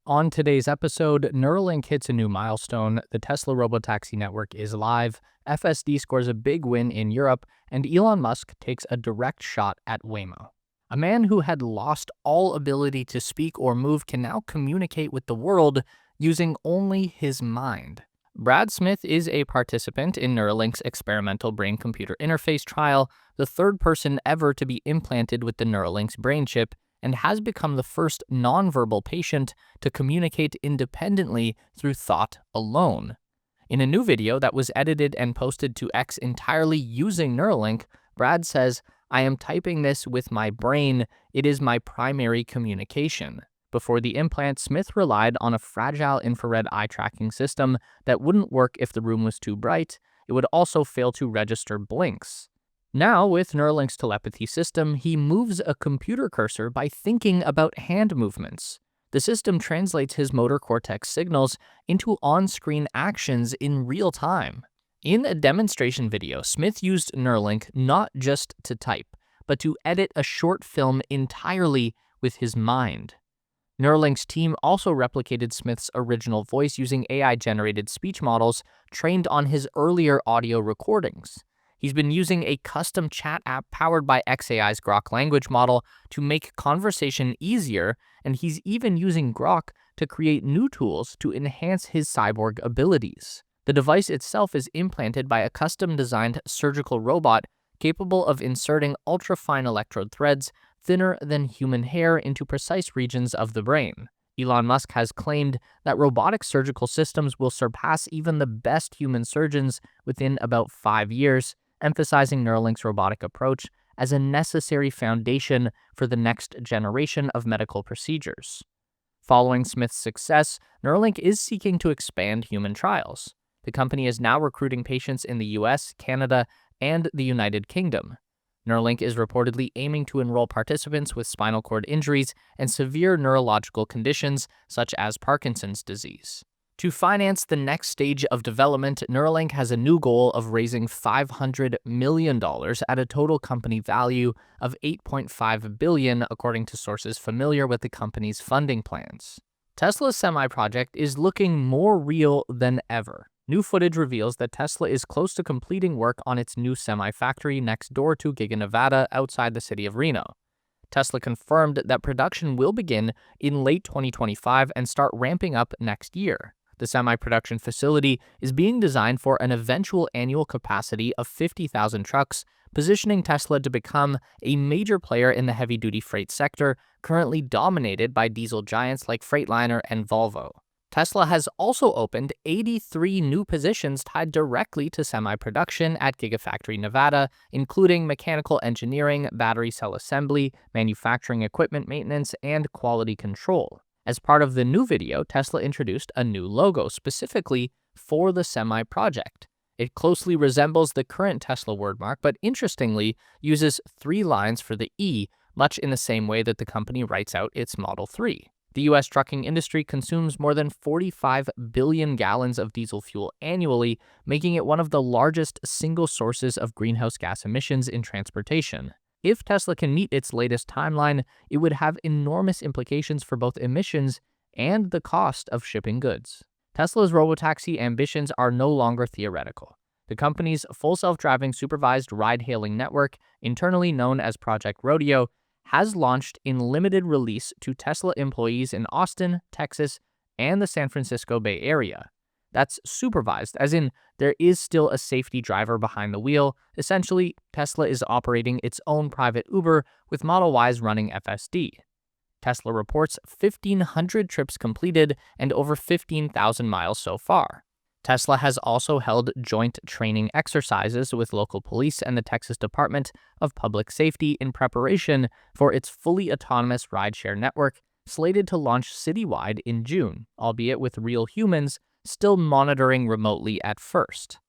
On today's episode, Neuralink hits a new milestone, the Tesla Robotaxi network is live, FSD scores a big win in Europe, and Elon Musk takes a direct shot at Waymo. A man who had lost all ability to speak or move can now communicate with the world using only his mind. Brad Smith is a participant in Neuralink's experimental brain-computer interface trial, the third person ever to be implanted with the Neuralink's brain chip, and has become the first nonverbal patient to communicate independently through thought alone. In a new video that was edited and posted to X entirely using Neuralink, Brad says, "I am typing this with my brain. It is my primary communication." Before the implant, Smith relied on a fragile infrared eye tracking system that wouldn't work if the room was too bright. It would also fail to register blinks. Now, with Neuralink's telepathy system, he moves a computer cursor by thinking about hand movements. The system translates his motor cortex signals into on-screen actions in real time. In a demonstration video, Smith used Neuralink not just to type, but to edit a short film entirely with his mind. Neuralink's team also replicated Smith's original voice using AI-generated speech models trained on his earlier audio recordings. He's been using a custom chat app powered by xAI's Grok language model to make conversation easier, and he's even using Grok to create new tools to enhance his cyborg abilities. The device itself is implanted by a custom-designed surgical robot capable of inserting ultra-fine electrode threads thinner than human hair into precise regions of the brain. Elon Musk has claimed that robotic surgical systems will surpass even the best human surgeons within about 5 years, emphasizing Neuralink's robotic approach as a necessary foundation for the next generation of medical procedures. Following Smith's success, Neuralink is seeking to expand human trials. The company is now recruiting patients in the US, Canada, and the United Kingdom. Neuralink is reportedly aiming to enroll participants with spinal cord injuries and severe neurological conditions such as Parkinson's disease. To finance the next stage of development, Neuralink has a new goal of raising $500 million at a total company value of $8.5 billion, according to sources familiar with the company's funding plans. Tesla's semi-project is looking more real than ever. New footage reveals that Tesla is close to completing work on its new semi-factory next door to Giga Nevada outside the city of Reno. Tesla confirmed that production will begin in late 2025 and start ramping up next year. The semi-production facility is being designed for an eventual annual capacity of 50,000 trucks, positioning Tesla to become a major player in the heavy-duty freight sector, currently dominated by diesel giants like Freightliner and Volvo. Tesla has also opened 83 new positions tied directly to semi-production at Gigafactory Nevada, including mechanical engineering, battery cell assembly, manufacturing equipment maintenance, and quality control. As part of the new video, Tesla introduced a new logo specifically for the semi-project. It closely resembles the current Tesla wordmark, but interestingly uses 3 lines for the E, much in the same way that the company writes out its Model 3. The U.S. trucking industry consumes more than 45 billion gallons of diesel fuel annually, making it one of the largest single sources of greenhouse gas emissions in transportation. If Tesla can meet its latest timeline, it would have enormous implications for both emissions and the cost of shipping goods. Tesla's robotaxi ambitions are no longer theoretical. The company's full self-driving supervised ride-hailing network, internally known as Project Rodeo, has launched in limited release to Tesla employees in Austin, Texas, and the San Francisco Bay Area. That's supervised, as in there is still a safety driver behind the wheel. Essentially, Tesla is operating its own private Uber with Model Ys running FSD. Tesla reports 1,500 trips completed and over 15,000 miles so far. Tesla has also held joint training exercises with local police and the Texas Department of Public Safety in preparation for its fully autonomous rideshare network, slated to launch citywide in June, albeit with real humans still monitoring remotely at first.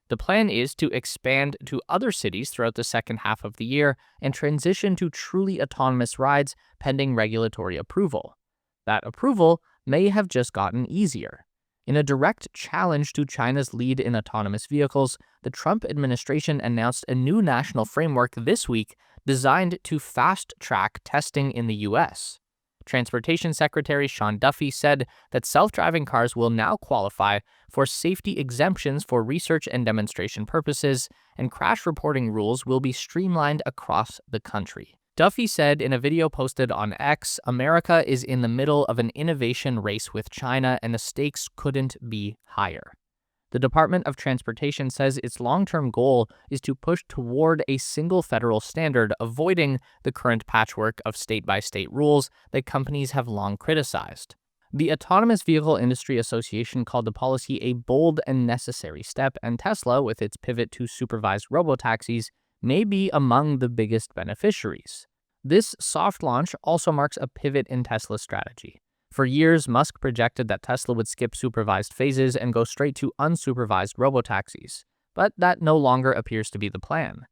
The plan is to expand to other cities throughout the second half of the year and transition to truly autonomous rides pending regulatory approval. That approval may have just gotten easier. In a direct challenge to China's lead in autonomous vehicles, the Trump administration announced a new national framework this week designed to fast-track testing in the U.S. Transportation Secretary Sean Duffy said that self-driving cars will now qualify for safety exemptions for research and demonstration purposes, and crash reporting rules will be streamlined across the country. Duffy said in a video posted on X, America is in the middle of an innovation race with China and the stakes couldn't be higher. The Department of Transportation says its long-term goal is to push toward a single federal standard, avoiding the current patchwork of state-by-state rules that companies have long criticized. The Autonomous Vehicle Industry Association called the policy a bold and necessary step, and Tesla, with its pivot to supervised robotaxis, may be among the biggest beneficiaries. This soft launch also marks a pivot in Tesla's strategy. For years, Musk projected that Tesla would skip supervised phases and go straight to unsupervised robotaxis, but that no longer appears to be the plan.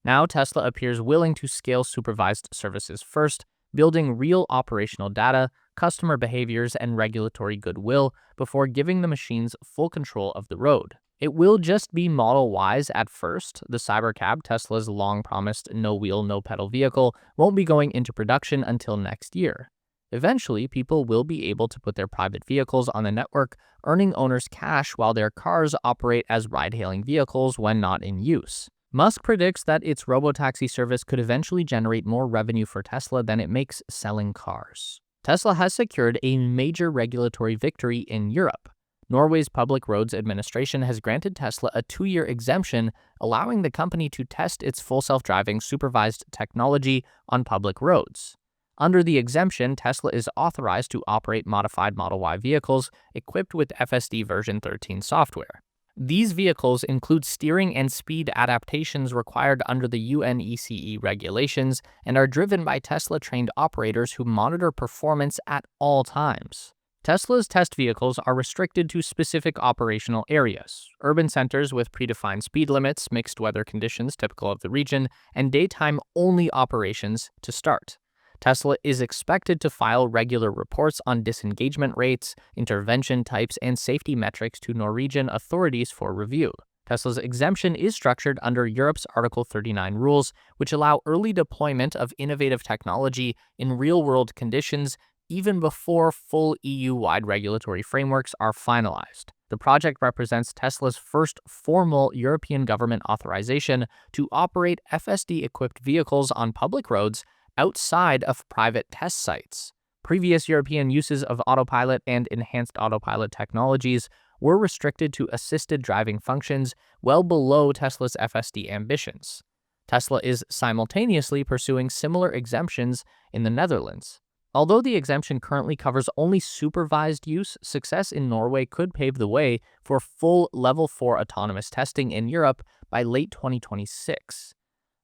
Now, Tesla appears willing to scale supervised services first, building real operational data, customer behaviors, and regulatory goodwill before giving the machines full control of the road. It will just be Model Ys at first. The Cybercab, Tesla's long-promised no-wheel, no-pedal vehicle, won't be going into production until next year. Eventually, people will be able to put their private vehicles on the network, earning owners cash while their cars operate as ride-hailing vehicles when not in use. Musk predicts that its robotaxi service could eventually generate more revenue for Tesla than it makes selling cars. Tesla has secured a major regulatory victory in Europe. Norway's Public Roads Administration has granted Tesla a 2-year exemption, allowing the company to test its full self-driving supervised technology on public roads. Under the exemption, Tesla is authorized to operate modified Model Y vehicles equipped with FSD version 13 software. These vehicles include steering and speed adaptations required under the UNECE regulations and are driven by Tesla-trained operators who monitor performance at all times. Tesla's test vehicles are restricted to specific operational areas: urban centers with predefined speed limits, mixed weather conditions typical of the region, and daytime-only operations to start. Tesla is expected to file regular reports on disengagement rates, intervention types, and safety metrics to Norwegian authorities for review. Tesla's exemption is structured under Europe's Article 39 rules, which allow early deployment of innovative technology in real-world conditions even before full EU-wide regulatory frameworks are finalized. The project represents Tesla's first formal European government authorization to operate FSD-equipped vehicles on public roads outside of private test sites. Previous European uses of autopilot and enhanced autopilot technologies were restricted to assisted driving functions well below Tesla's FSD ambitions. Tesla is simultaneously pursuing similar exemptions in the Netherlands. Although the exemption currently covers only supervised use, success in Norway could pave the way for full Level 4 autonomous testing in Europe by late 2026.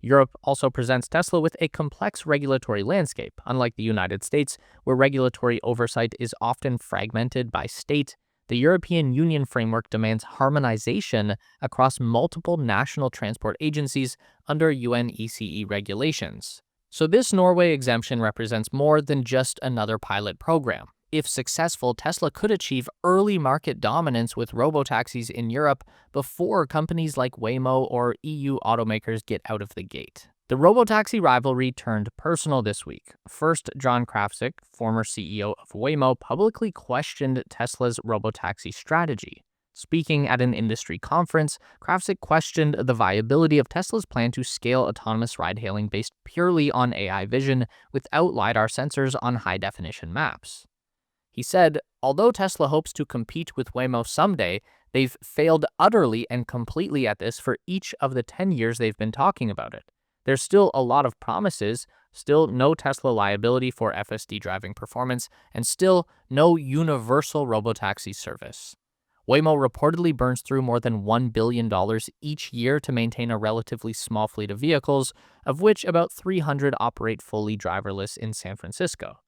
Europe also presents Tesla with a complex regulatory landscape, unlike the United States, where regulatory oversight is often fragmented by state. The European Union framework demands harmonization across multiple national transport agencies under UNECE regulations. So this Norway exemption represents more than just another pilot program. If successful, Tesla could achieve early market dominance with robotaxis in Europe before companies like Waymo or EU automakers get out of the gate. The robotaxi rivalry turned personal this week. First, John Krafcik, former CEO of Waymo, publicly questioned Tesla's robotaxi strategy. Speaking at an industry conference, Krafcik questioned the viability of Tesla's plan to scale autonomous ride-hailing based purely on AI vision without LiDAR sensors on high-definition maps. He said, although Tesla hopes to compete with Waymo someday, they've failed utterly and completely at this for each of the 10 years they've been talking about it. There's still a lot of promises, still no Tesla liability for FSD driving performance, and still no universal robotaxi service. Waymo reportedly burns through more than $1 billion each year to maintain a relatively small fleet of vehicles, of which about 300 operate fully driverless in San Francisco.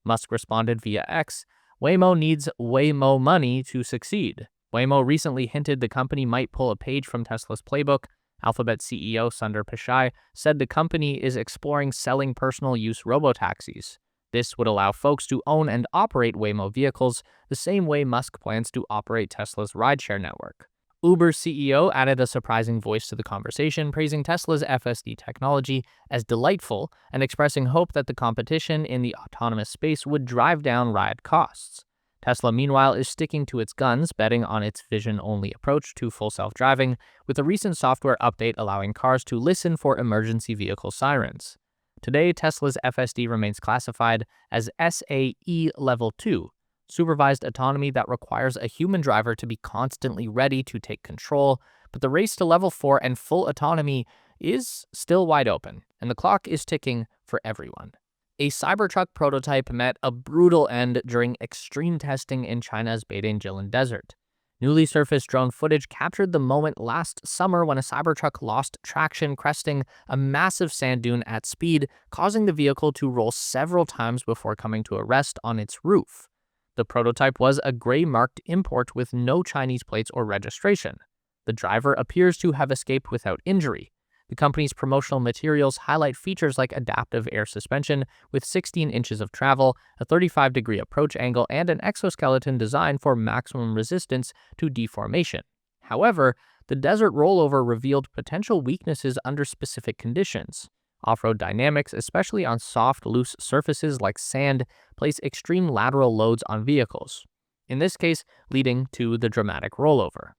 Musk responded via X, Waymo needs Waymo money to succeed. Waymo recently hinted the company might pull a page from Tesla's playbook. Alphabet CEO Sundar Pichai said the company is exploring selling personal use robotaxis. This would allow folks to own and operate Waymo vehicles the same way Musk plans to operate Tesla's rideshare network. Uber's CEO added a surprising voice to the conversation, praising Tesla's FSD technology as delightful and expressing hope that the competition in the autonomous space would drive down ride costs. Tesla, meanwhile, is sticking to its guns, betting on its vision-only approach to full self-driving, with a recent software update allowing cars to listen for emergency vehicle sirens. Today, Tesla's FSD remains classified as SAE Level 2, supervised autonomy that requires a human driver to be constantly ready to take control, but the race to Level 4 and full autonomy is still wide open, and the clock is ticking for everyone. A Cybertruck prototype met a brutal end during extreme testing in China's Beiding-Jilin Desert. Newly surfaced drone footage captured the moment last summer when a Cybertruck lost traction, cresting a massive sand dune at speed, causing the vehicle to roll several times before coming to a rest on its roof. The prototype was a gray-marked import with no Chinese plates or registration. The driver appears to have escaped without injury. The company's promotional materials highlight features like adaptive air suspension with 16 inches of travel, a 35-degree approach angle, and an exoskeleton designed for maximum resistance to deformation. However, the desert rollover revealed potential weaknesses under specific conditions. Off-road dynamics, especially on soft, loose surfaces like sand, place extreme lateral loads on vehicles, in this case leading to the dramatic rollover.